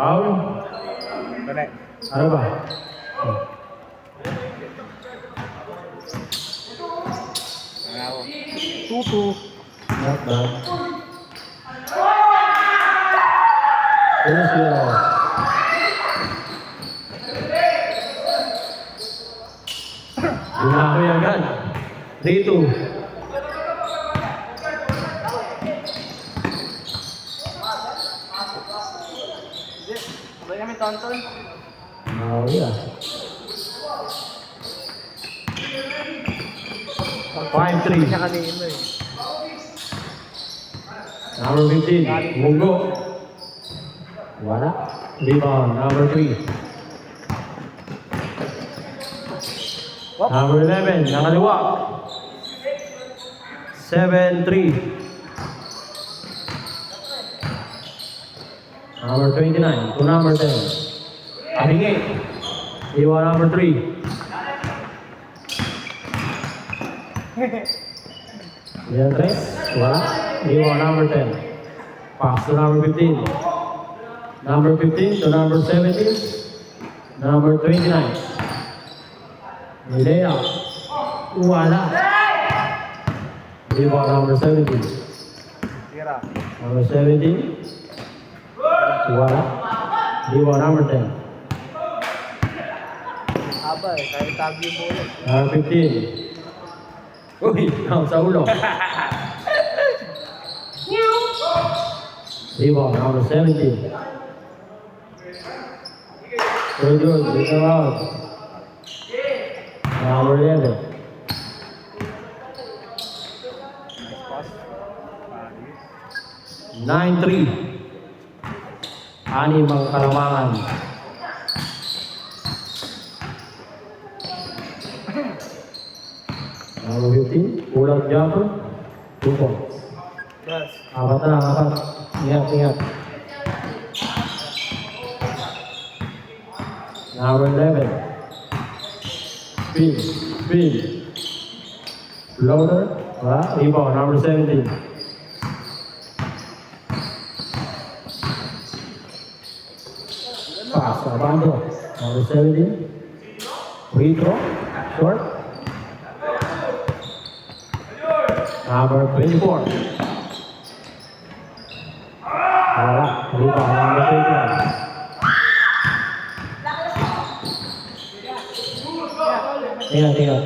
Foul? Correct. Ano ba? Bravo. 2-2. Not bad. Finish zero. Bumakoy agad. 3-2. Sabay kami tonton. Oh, yeah. 5-3. Siya kanina eh. Number 15, Mungo. Wala. Rebound, number 3. Number 11, nakaliwa. 7-3. Number 29 to number 10. Abingi. Iwa number 3. Yan, tres. Wala. Iwa number 10. Pass to number 15. Number 15 to number 17. Number 29. Nilea. Wala. Iwa number 17. Tira. Number 17. Wala. Iwa number 10. Aba eh, kahit tabi yung bola. Number 15. Uy, sa ulo. Rebound, number 17. Very good, it's around. Number 11. Nice pass. 9-3. Anim ang kalamangan. Number 15, pull-up jumper. 2 points. Yes. Apat na, apat. Ingat, ingat. Number 11. Spin, spin. Floater. Wala. Rebound, number 17. Pass, abando. Number 17. Free throw. Short. Number 24. Wala. Rebound, number 21. Ingat, ingat.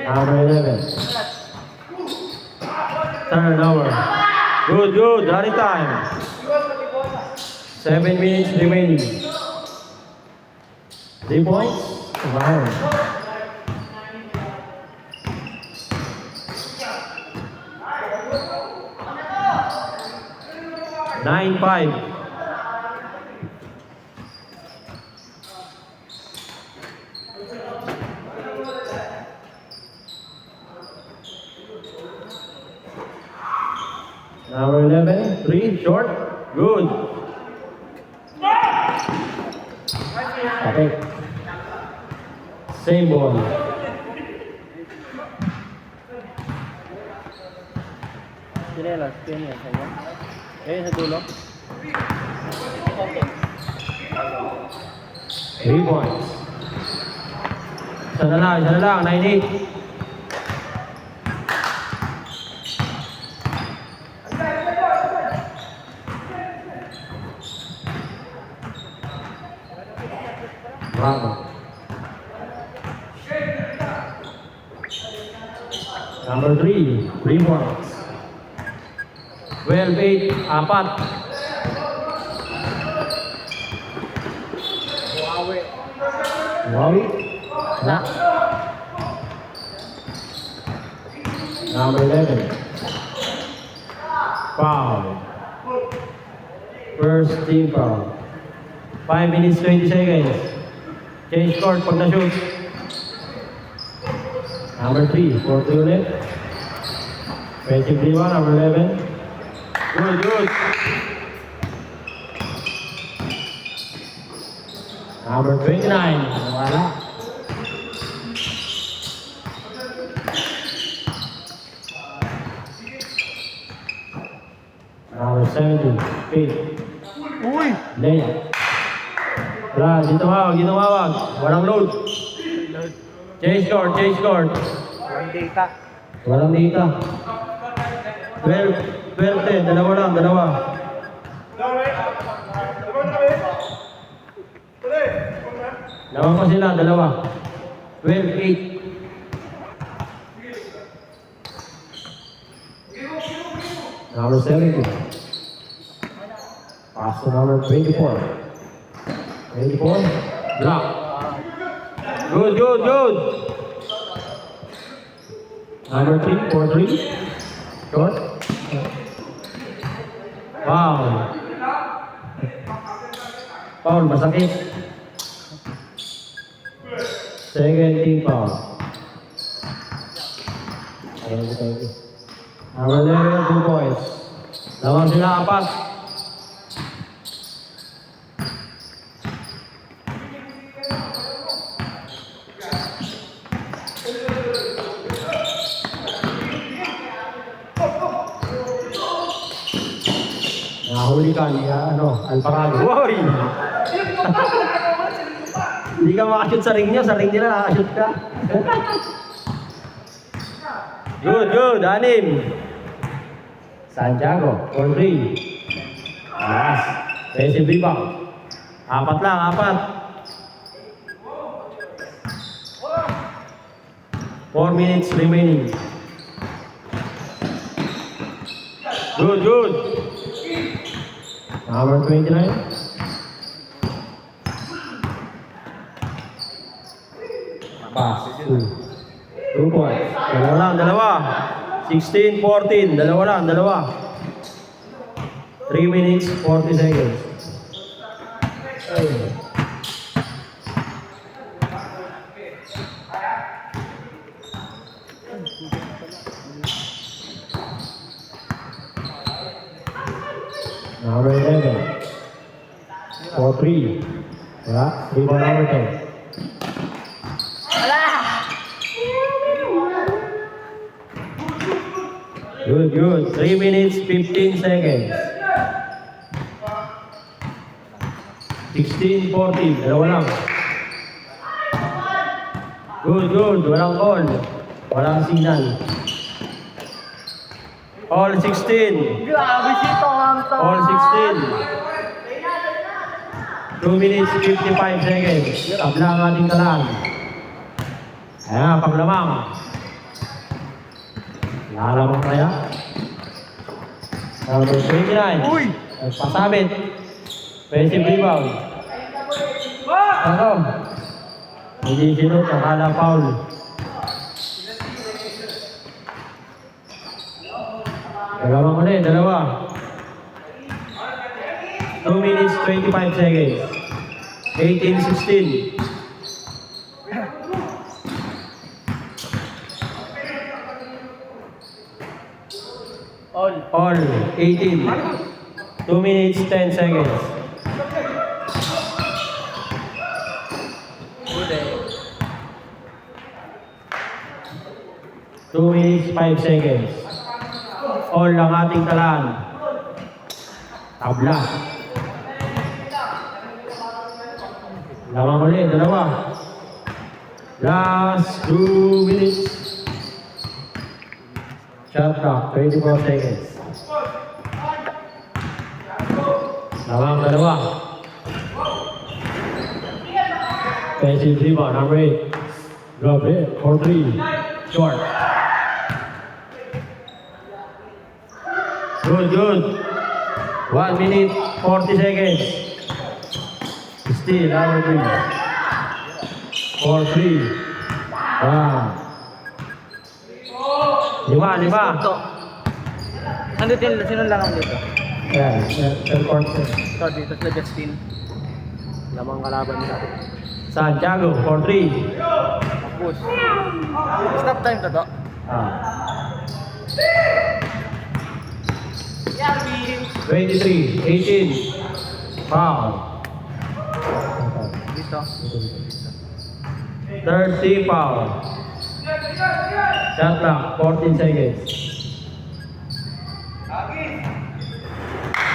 Number 11. Turnover. Good, good. Running time. 7 minutes remaining. 3 points. Wow. Nine, 5. Number 11, 3, short, good. Okay. Same ball. Sinelas, pinya sa inyo. Ayun sa dulo. Okay. 3 points. Isa na lang, 9-8. Bravo. Number 3, 3 points. 12-8, 4. Buawi. Wawi. Na. Number 11. Foul. First team foul. 5 minutes, 20 seconds. Change court pag na-shoot. Number 3, 4 unit. Offensive rebound, number 11. Good, good. Number 29, wala. Number 17, 8. Uy! Layup. Wala, di tumawag. Walang load. Change court. One data. Walang data. 12-10, dalawa. Lawan pa sila, dalawa. 12-8. Number 70. Pass to number 24. 24. Block. Good. Number 3, 4-3. Short. Foul. Foul, masakit. Second team foul. Thank you. Number 11, 2 points. Lawan sila 4. Nahuli ka ni Alparado. Woy! Hindi ka makashoot sa ring niya nakakashoot ka. Good, 6. Santiago, 4-3. Yes. Defensive rebound. 4 lang. 4 minutes remaining. Good. Number 29. Pass. 2 points. Dalawa. 16-14. Dalawa. 3 minutes, 40 seconds. Number 11. 4-3. Wala. Rebound number 10. Good. 3 minutes, 15 seconds. 16-14. Dalawa lang. Good. Walang call. Walang signal. All 16. Grabe si Tonto! All 16. 2 minutes, 55 seconds. Tabla ang ating kalaan. Ayan, paglamang. Lalamang kaya. Number 29. Uy! Pasabit. Offensive rebound. Ano? Hindi sinut, nakala foul. Dalawa. 2 minutes, 25 seconds. 18-16. All 18. 2 minutes, 10 seconds. Good eh. 2 minutes, 5 seconds. All ang ating talaan. Tabla. Lamang ulit, dalawa. Last 2 minutes. Shot clock, 24 seconds. Lamang dalawa. Offensive rebound, number 8. Drop it, 4-3. Short. Good. 1 minute, 40 seconds. Still, number 3. 4-3. Wow. 5. Sino lang ang dito? Yan, third quarter. Ito, dito sila Justin. Lamang kalaban nila. Santiago, 4-3. Tapos. Stop time to to. Ah. 23, 18. Foul. Dito. 30 foul. Shot clock, 14 seconds.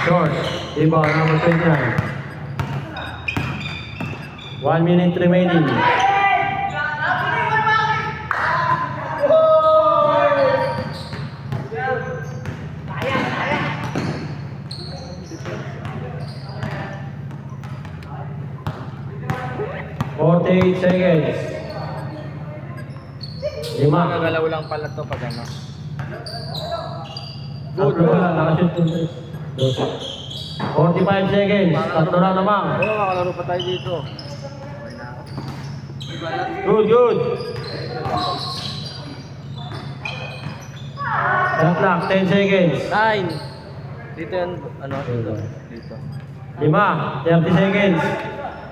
Short. Rebound number 29. 1 minute remaining. Forty-eight seconds. 5. Magagalaw lang pala to pag ano. Tatlo na, nakashoot yung 45 seconds. Tatlo na naman. Oo, makalaro pa tayo dito. Good, good. Shot clock, 10 seconds. 9. Dito yan, ano, dito. Dito. 5, 30 seconds.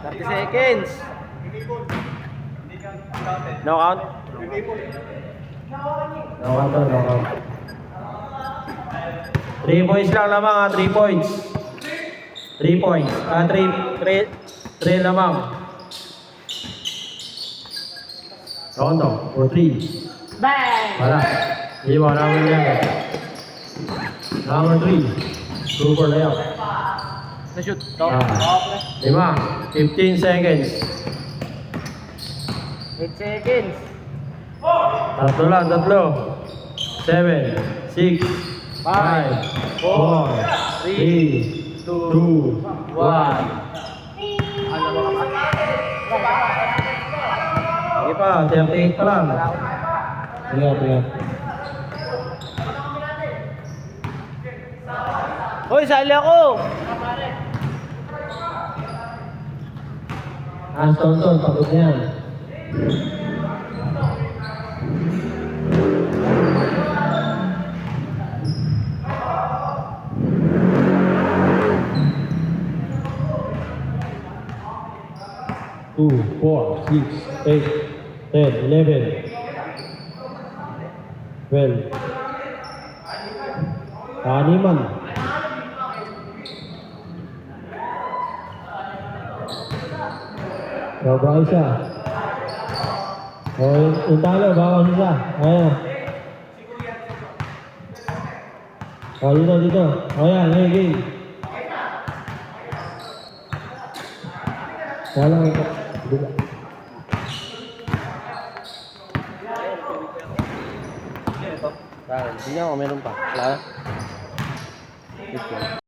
30 seconds. No count? No count. 3 points lang lamang ha, 3 points. 3 points. 3 lamang. Rondo, for 3. Wala. Iwan namin yan. Number 3. Super layup. Na-shoot. To. 5, 15 seconds. 8 seconds. Tatlo lang, 7, 6, 5, 4, 3, 2, 1. Ano mo ka? Sige pa, 38 pa lang. Sige. Hoy, sali ako! Tonton, pagod na yan. Two, 4, 6, 8, 10, 11, 12. Animan. Sobra isa. O, yung talo, bawas isa. Ayan. O, dito. O, yan, game. Walang ito. Tingnan ko, meron pa. Wala na?